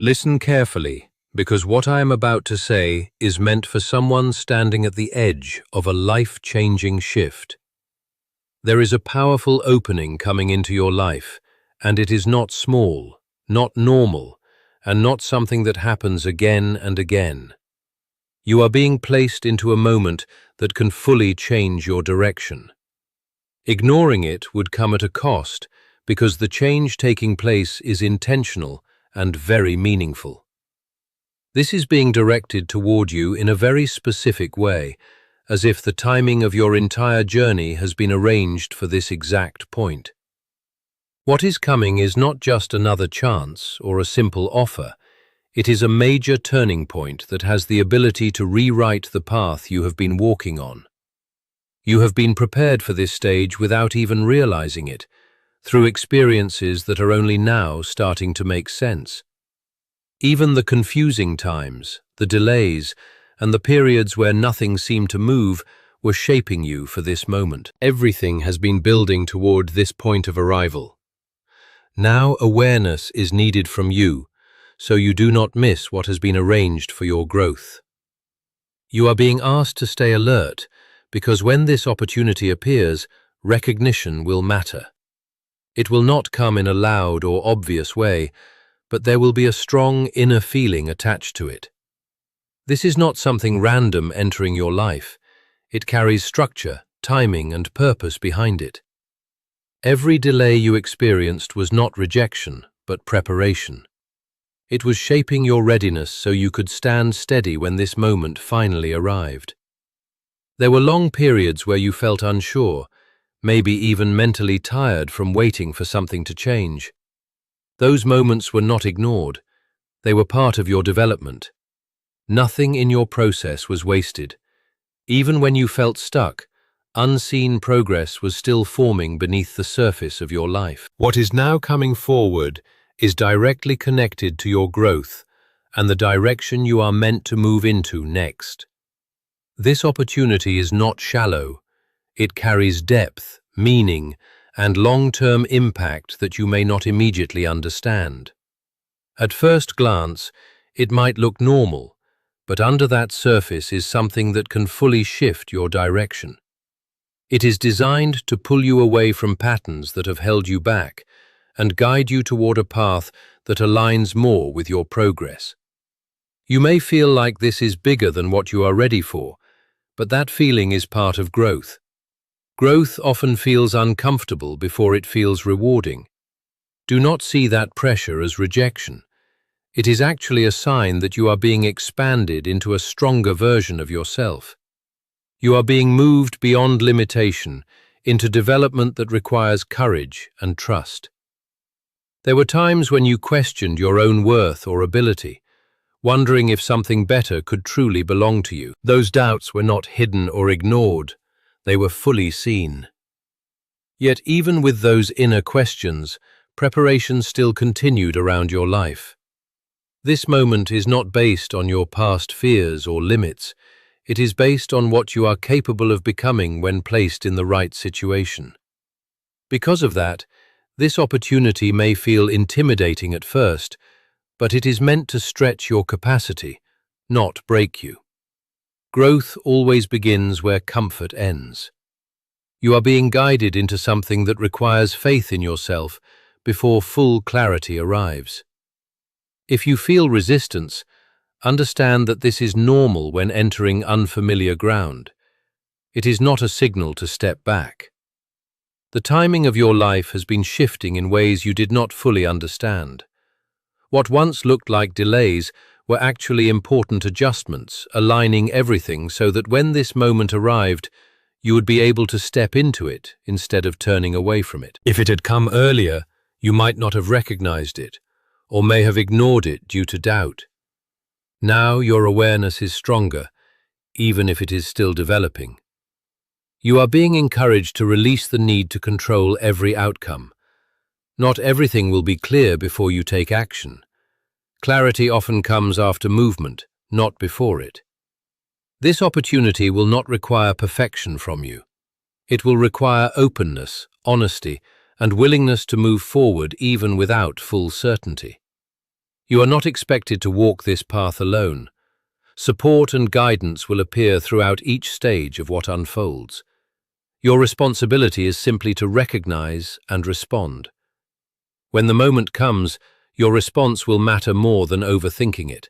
Listen carefully, because what I am about to say is meant for someone standing at the edge of a life-changing shift. There is a powerful opening coming into your life, and it is not small, not normal, and not something that happens again and again. You are being placed into a moment that can fully change your direction. Ignoring it would come at a cost, because the change taking place is intentional and very meaningful. This is being directed toward you in a very specific way, as if the timing of your entire journey has been arranged for this exact point. What is coming is not just another chance or a simple offer. It is a major turning point that has the ability to rewrite the path you have been walking on. You have been prepared for this stage without even realizing it, through experiences that are only now starting to make sense. Even the confusing times, the delays, and the periods where nothing seemed to move were shaping you for this moment. Everything has been building toward this point of arrival. Now awareness is needed from you, so you do not miss what has been arranged for your growth. You are being asked to stay alert, because when this opportunity appears, recognition will matter. It will not come in a loud or obvious way, but there will be a strong inner feeling attached to it. This is not something random entering your life. It carries structure, timing, and purpose behind it. Every delay you experienced was not rejection, but preparation. It was shaping your readiness so you could stand steady when this moment finally arrived. There were long periods where you felt unsure, maybe even mentally tired from waiting for something to change. Those moments were not ignored. They were part of your development. Nothing in your process was wasted. Even when you felt stuck, unseen progress was still forming beneath the surface of your life. What is now coming forward is directly connected to your growth and the direction you are meant to move into next. This opportunity is not shallow. It carries depth, meaning, and long-term impact that you may not immediately understand. At first glance, it might look normal, but under that surface is something that can fully shift your direction. It is designed to pull you away from patterns that have held you back and guide you toward a path that aligns more with your progress. You may feel like this is bigger than what you are ready for, but that feeling is part of growth. Growth often feels uncomfortable before it feels rewarding. Do not see that pressure as rejection. It is actually a sign that you are being expanded into a stronger version of yourself. You are being moved beyond limitation into development that requires courage and trust. There were times when you questioned your own worth or ability, wondering if something better could truly belong to you. Those doubts were not hidden or ignored. They were fully seen. Yet even with those inner questions, preparation still continued around your life. This moment is not based on your past fears or limits. It is based on what you are capable of becoming when placed in the right situation. Because of that, this opportunity may feel intimidating at first, but it is meant to stretch your capacity, not break you. Growth always begins where comfort ends. You are being guided into something that requires faith in yourself before full clarity arrives. If you feel resistance, understand that this is normal when entering unfamiliar ground. It is not a signal to step back. The timing of your life has been shifting in ways you did not fully understand. What once looked like delays were actually important adjustments, aligning everything so that when this moment arrived, you would be able to step into it instead of turning away from it. If it had come earlier, you might not have recognized it, or may have ignored it due to doubt. Now your awareness is stronger, even if it is still developing. You are being encouraged to release the need to control every outcome. Not everything will be clear before you take action. Clarity often comes after movement, not before it. This opportunity will not require perfection from you. It will require openness, honesty, and willingness to move forward even without full certainty. You are not expected to walk this path alone. Support and guidance will appear throughout each stage of what unfolds. Your responsibility is simply to recognize and respond. When the moment comes, your response will matter more than overthinking it.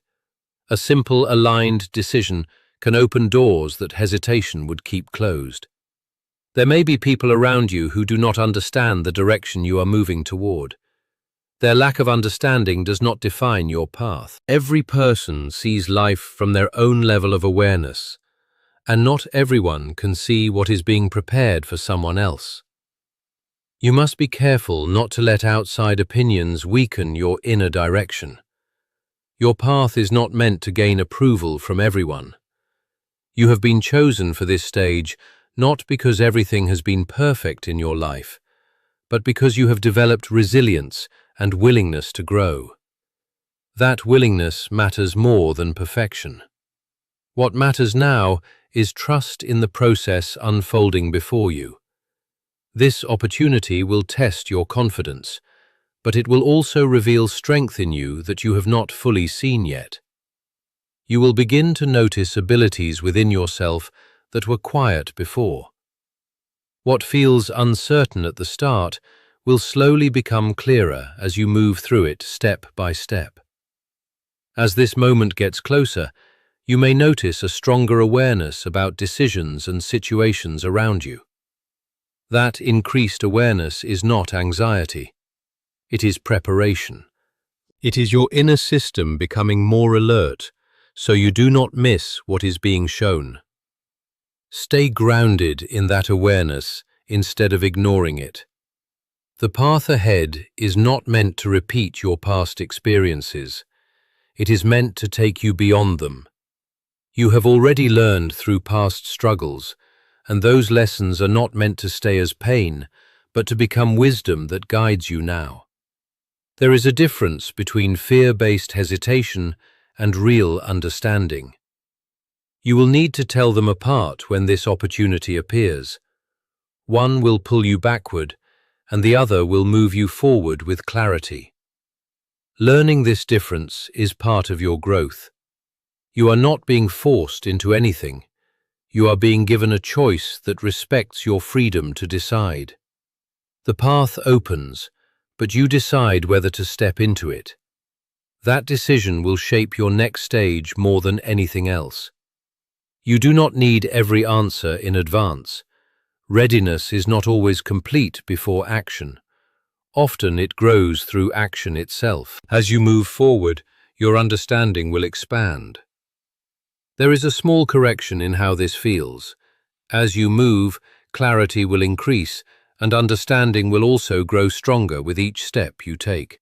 A simple, aligned decision can open doors that hesitation would keep closed. There may be people around you who do not understand the direction you are moving toward. Their lack of understanding does not define your path. Every person sees life from their own level of awareness, and not everyone can see what is being prepared for someone else. You must be careful not to let outside opinions weaken your inner direction. Your path is not meant to gain approval from everyone. You have been chosen for this stage not because everything has been perfect in your life, but because you have developed resilience and willingness to grow. That willingness matters more than perfection. What matters now is trust in the process unfolding before you. This opportunity will test your confidence, but it will also reveal strength in you that you have not fully seen yet. You will begin to notice abilities within yourself that were quiet before. What feels uncertain at the start will slowly become clearer as you move through it step by step. As this moment gets closer, you may notice a stronger awareness about decisions and situations around you. That increased awareness is not anxiety. It is preparation. It is your inner system becoming more alert, so you do not miss what is being shown. Stay grounded in that awareness instead of ignoring it. The path ahead is not meant to repeat your past experiences. It is meant to take you beyond them. You have already learned through past struggles, and those lessons are not meant to stay as pain, but to become wisdom that guides you now. There is a difference between fear-based hesitation and real understanding. You will need to tell them apart when this opportunity appears. One will pull you backward, and the other will move you forward with clarity. Learning this difference is part of your growth. You are not being forced into anything. You are being given a choice that respects your freedom to decide. The path opens, but you decide whether to step into it. That decision will shape your next stage more than anything else. You do not need every answer in advance. Readiness is not always complete before action. Often it grows through action itself. As you move forward, your understanding will expand. There is a small correction in how this feels. As you move, clarity will increase, and understanding will also grow stronger with each step you take.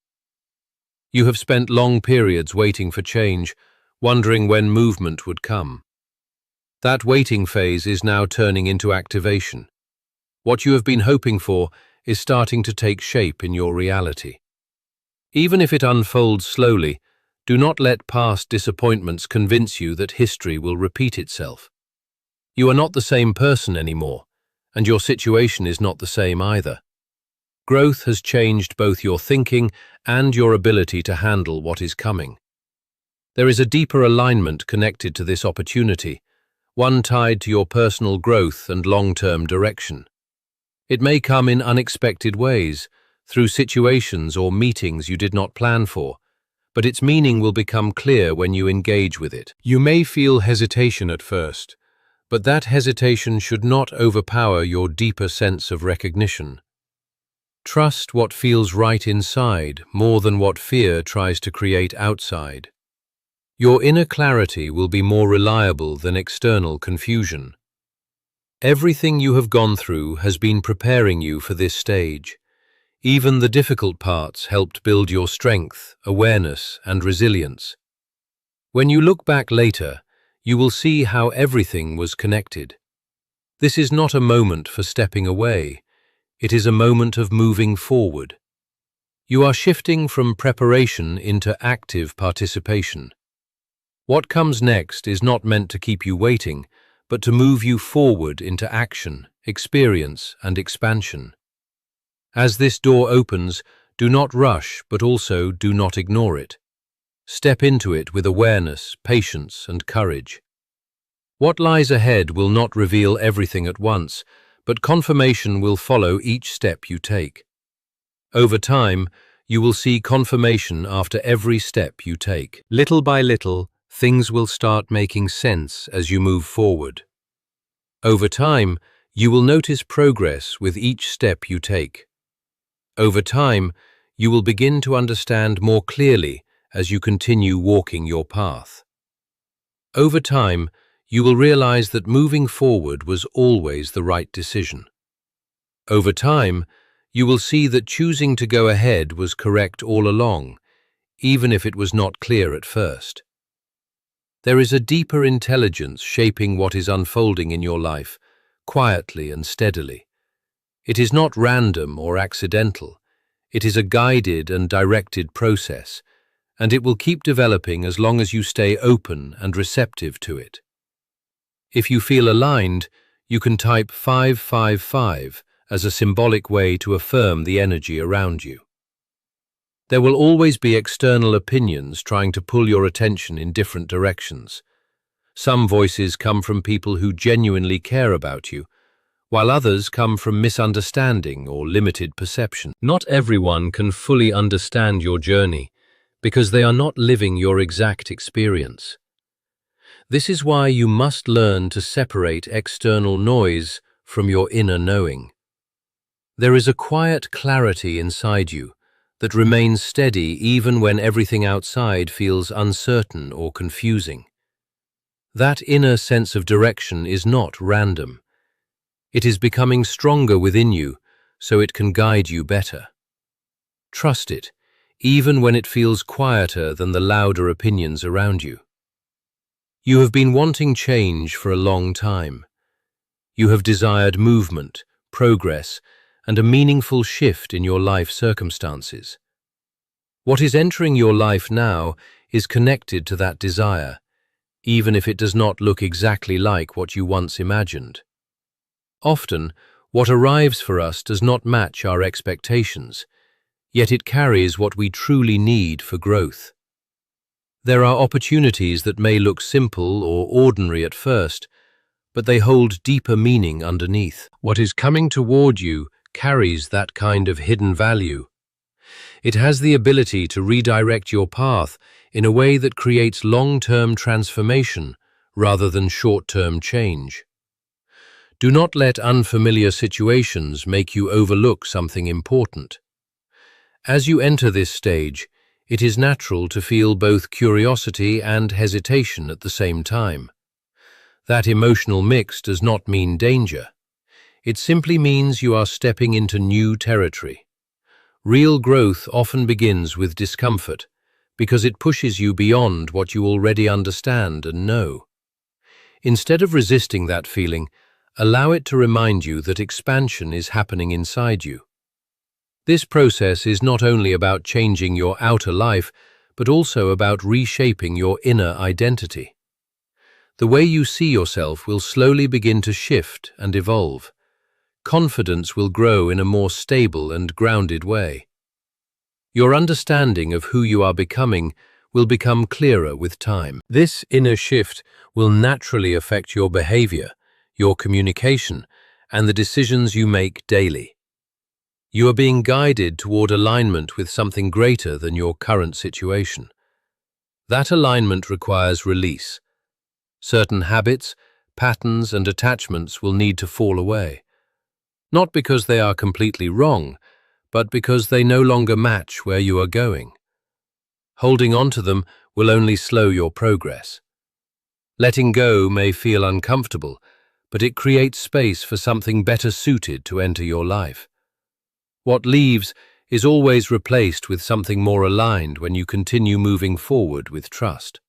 You have spent long periods waiting for change, wondering when movement would come. That waiting phase is now turning into activation. What you have been hoping for is starting to take shape in your reality. Even if it unfolds slowly, do not let past disappointments convince you that history will repeat itself. You are not the same person anymore, and your situation is not the same either. Growth has changed both your thinking and your ability to handle what is coming. There is a deeper alignment connected to this opportunity, one tied to your personal growth and long-term direction. It may come in unexpected ways, through situations or meetings you did not plan for, but its meaning will become clear when you engage with it. You may feel hesitation at first, but that hesitation should not overpower your deeper sense of recognition. Trust what feels right inside more than what fear tries to create outside. Your inner clarity will be more reliable than external confusion. Everything you have gone through has been preparing you for this stage. Even the difficult parts helped build your strength, awareness, and resilience. When you look back later, you will see how everything was connected. This is not a moment for stepping away. It is a moment of moving forward. You are shifting from preparation into active participation. What comes next is not meant to keep you waiting, but to move you forward into action, experience, and expansion. As this door opens, do not rush, but also do not ignore it. Step into it with awareness, patience, and courage. What lies ahead will not reveal everything at once, but confirmation will follow each step you take. Over time, you will see confirmation after every step you take. Little by little, things will start making sense as you move forward. Over time, you will notice progress with each step you take. Over time, you will begin to understand more clearly as you continue walking your path. Over time, you will realize that moving forward was always the right decision. Over time, you will see that choosing to go ahead was correct all along, even if it was not clear at first. There is a deeper intelligence shaping what is unfolding in your life, quietly and steadily. It is not random or accidental. It is a guided and directed process, and it will keep developing as long as you stay open and receptive to it. If you feel aligned, you can type 555 as a symbolic way to affirm the energy around you. There will always be external opinions trying to pull your attention in different directions. Some voices come from people who genuinely care about you, while others come from misunderstanding or limited perception. Not everyone can fully understand your journey because they are not living your exact experience. This is why you must learn to separate external noise from your inner knowing. There is a quiet clarity inside you that remains steady even when everything outside feels uncertain or confusing. That inner sense of direction is not random. It is becoming stronger within you so it can guide you better. Trust it, even when it feels quieter than the louder opinions around you. You have been wanting change for a long time. You have desired movement, progress, and a meaningful shift in your life circumstances. What is entering your life now is connected to that desire, even if it does not look exactly like what you once imagined. Often, what arrives for us does not match our expectations, yet it carries what we truly need for growth. There are opportunities that may look simple or ordinary at first, but they hold deeper meaning underneath. What is coming toward you carries that kind of hidden value. It has the ability to redirect your path in a way that creates long-term transformation rather than short-term change. Do not let unfamiliar situations make you overlook something important. As you enter this stage, it is natural to feel both curiosity and hesitation at the same time. That emotional mix does not mean danger. It simply means you are stepping into new territory. Real growth often begins with discomfort because it pushes you beyond what you already understand and know. Instead of resisting that feeling, allow it to remind you that expansion is happening inside you. This process is not only about changing your outer life, but also about reshaping your inner identity. The way you see yourself will slowly begin to shift and evolve. Confidence will grow in a more stable and grounded way. Your understanding of who you are becoming will become clearer with time. This inner shift will naturally affect your behavior, your communication, and the decisions you make daily. You are being guided toward alignment with something greater than your current situation. That alignment requires release. Certain habits, patterns, and attachments will need to fall away. Not because they are completely wrong, but because they no longer match where you are going. Holding on to them will only slow your progress. Letting go may feel uncomfortable, but it creates space for something better suited to enter your life. What leaves is always replaced with something more aligned when you continue moving forward with trust.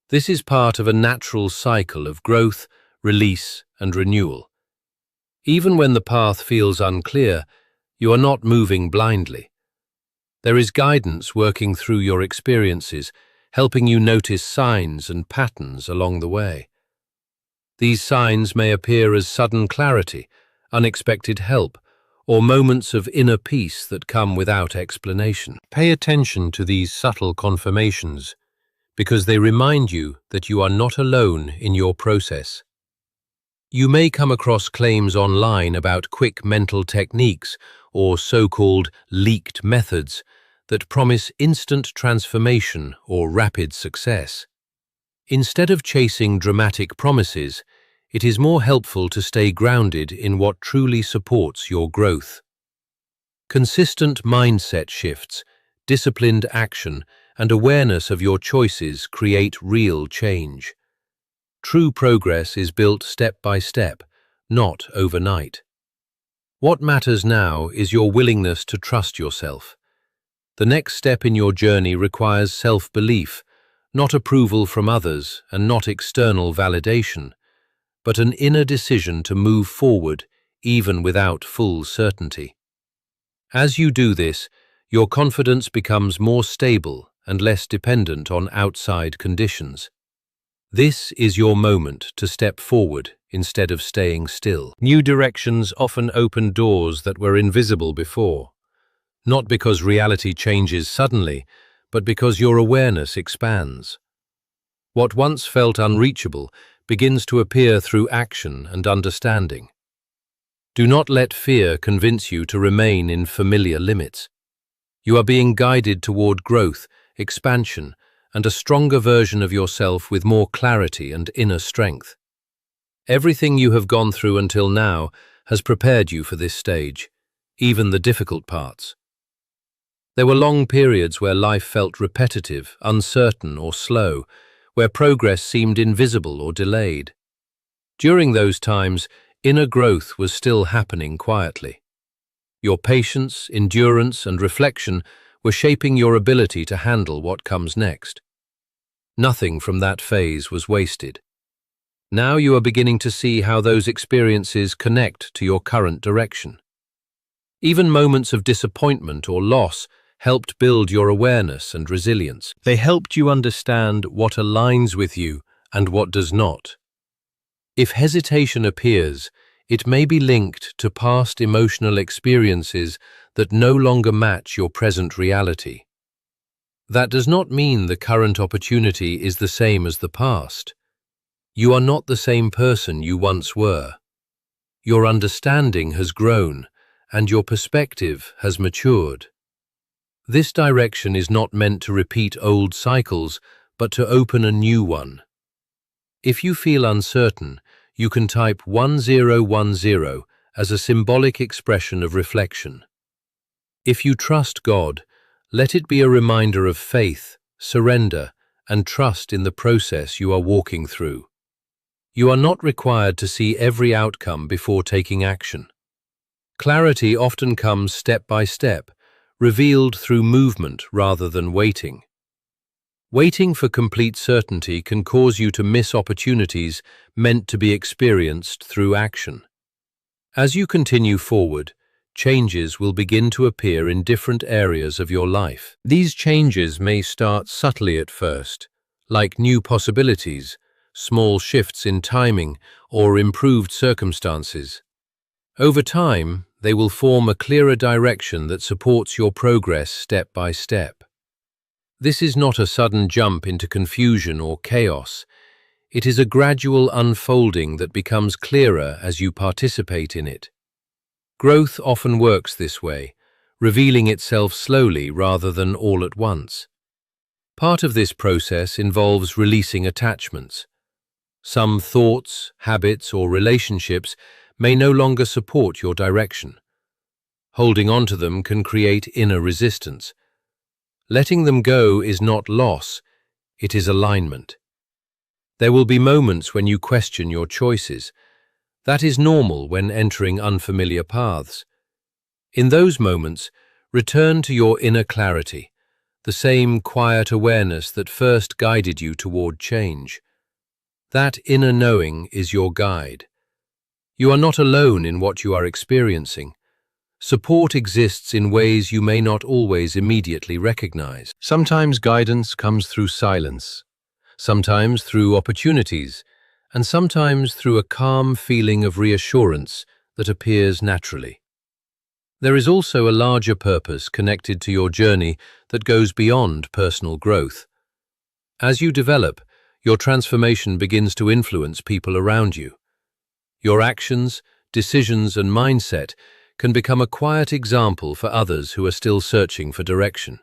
This is part of a natural cycle of growth, release, and renewal. Even when the path feels unclear, you are not moving blindly. There is guidance working through your experiences, helping you notice signs and patterns along the way. These signs may appear as sudden clarity, unexpected help, or moments of inner peace that come without explanation. Pay attention to these subtle confirmations, because they remind you that you are not alone in your process. You may come across claims online about quick mental techniques or so-called leaked methods that promise instant transformation or rapid success. Instead of chasing dramatic promises, it is more helpful to stay grounded in what truly supports your growth. Consistent mindset shifts, disciplined action, and awareness of your choices create real change. True progress is built step by step, not overnight. What matters now is your willingness to trust yourself. The next step in your journey requires self-belief, not approval from others and not external validation, but an inner decision to move forward even without full certainty. As you do this, your confidence becomes more stable and less dependent on outside conditions. This is your moment to step forward instead of staying still. New directions often open doors that were invisible before, not because reality changes suddenly, but because your awareness expands. What once felt unreachable begins to appear through action and understanding. Do not let fear convince you to remain in familiar limits. You are being guided toward growth, expansion, and a stronger version of yourself with more clarity and inner strength. Everything you have gone through until now has prepared you for this stage, even the difficult parts. There were long periods where life felt repetitive, uncertain, or slow, where progress seemed invisible or delayed. During those times, inner growth was still happening quietly. Your patience, endurance, and reflection were shaping your ability to handle what comes next. Nothing from that phase was wasted. Now you are beginning to see how those experiences connect to your current direction. Even moments of disappointment or loss helped build your awareness and resilience. They helped you understand what aligns with you and what does not. If hesitation appears, it may be linked to past emotional experiences that no longer match your present reality. That does not mean the current opportunity is the same as the past. You are not the same person you once were. Your understanding has grown, and your perspective has matured. This direction is not meant to repeat old cycles, but to open a new one. If you feel uncertain, you can type 1010 as a symbolic expression of reflection. If you trust God, let it be a reminder of faith, surrender, and trust in the process you are walking through. You are not required to see every outcome before taking action. Clarity often comes step by step, revealed through movement rather than waiting. Waiting for complete certainty can cause you to miss opportunities meant to be experienced through action. As you continue forward, changes will begin to appear in different areas of your life. These changes may start subtly at first, like new possibilities, small shifts in timing, or improved circumstances. Over time, they will form a clearer direction that supports your progress step by step. This is not a sudden jump into confusion or chaos. It is a gradual unfolding that becomes clearer as you participate in it. Growth often works this way, revealing itself slowly rather than all at once. Part of this process involves releasing attachments. Some thoughts, habits, or relationships may no longer support your direction. Holding on to them can create inner resistance. Letting them go is not loss, it is alignment. There will be moments when you question your choices. That is normal when entering unfamiliar paths. In those moments, return to your inner clarity, the same quiet awareness that first guided you toward change. That inner knowing is your guide. You are not alone in what you are experiencing. Support exists in ways you may not always immediately recognize. Sometimes guidance comes through silence, sometimes through opportunities, and sometimes through a calm feeling of reassurance that appears naturally. There is also a larger purpose connected to your journey that goes beyond personal growth. As you develop, your transformation begins to influence people around you. Your actions, decisions, and mindset can become a quiet example for others who are still searching for direction.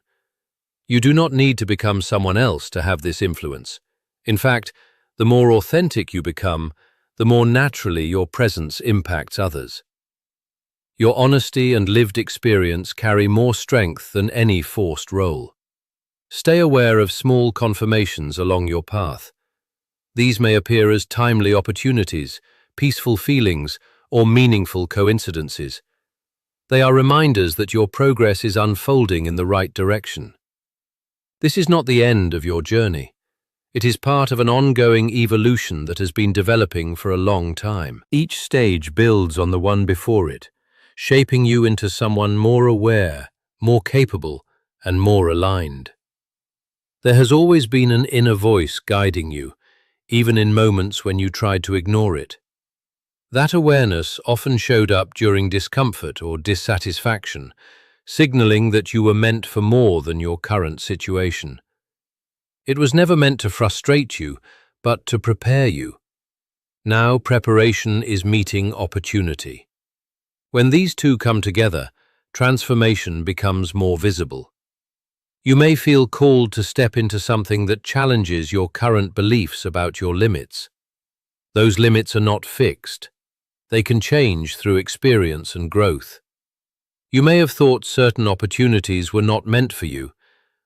You do not need to become someone else to have this influence. In fact, the more authentic you become, the more naturally your presence impacts others. Your honesty and lived experience carry more strength than any forced role. Stay aware of small confirmations along your path. These may appear as timely opportunities, peaceful feelings, or meaningful coincidences. They are reminders that your progress is unfolding in the right direction. This is not the end of your journey. It is part of an ongoing evolution that has been developing for a long time. Each stage builds on the one before it, shaping you into someone more aware, more capable, and more aligned. There has always been an inner voice guiding you, even in moments when you tried to ignore it. That awareness often showed up during discomfort or dissatisfaction, signaling that you were meant for more than your current situation. It was never meant to frustrate you, but to prepare you. Now preparation is meeting opportunity. When these two come together, transformation becomes more visible. You may feel called to step into something that challenges your current beliefs about your limits. Those limits are not fixed. They can change through experience and growth. You may have thought certain opportunities were not meant for you,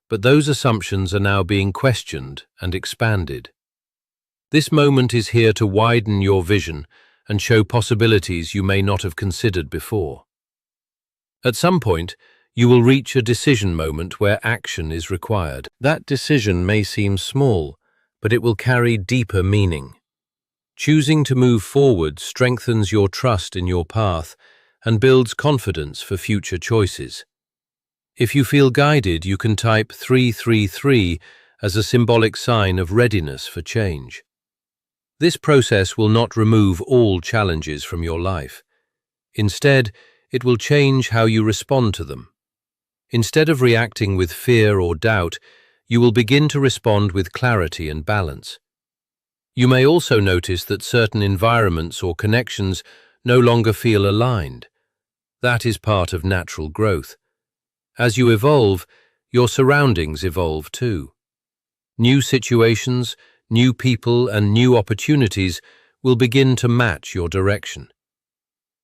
but those assumptions are now being questioned and expanded. This moment is here to widen your vision and show possibilities you may not have considered before. At some point, you will reach a decision moment where action is required. That decision may seem small, but it will carry deeper meaning. Choosing to move forward strengthens your trust in your path and builds confidence for future choices. If you feel guided, you can type 333 as a symbolic sign of readiness for change. This process will not remove all challenges from your life. Instead, it will change how you respond to them. Instead of reacting with fear or doubt, you will begin to respond with clarity and balance. You may also notice that certain environments or connections no longer feel aligned. That is part of natural growth. As you evolve, your surroundings evolve too. New situations, new people, and new opportunities will begin to match your direction.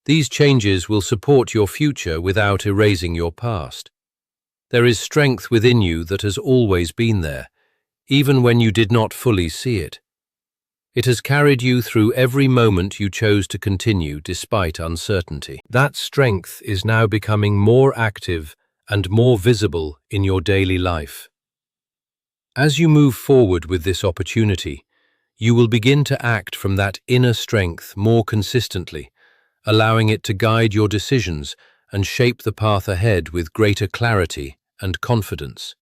These changes will support your future without erasing your past. There is strength within you that has always been there, even when you did not fully see it. It has carried you through every moment you chose to continue despite uncertainty. That strength is now becoming more active and more visible in your daily life. As you move forward with this opportunity, you will begin to act from that inner strength more consistently, allowing it to guide your decisions and shape the path ahead with greater clarity and confidence.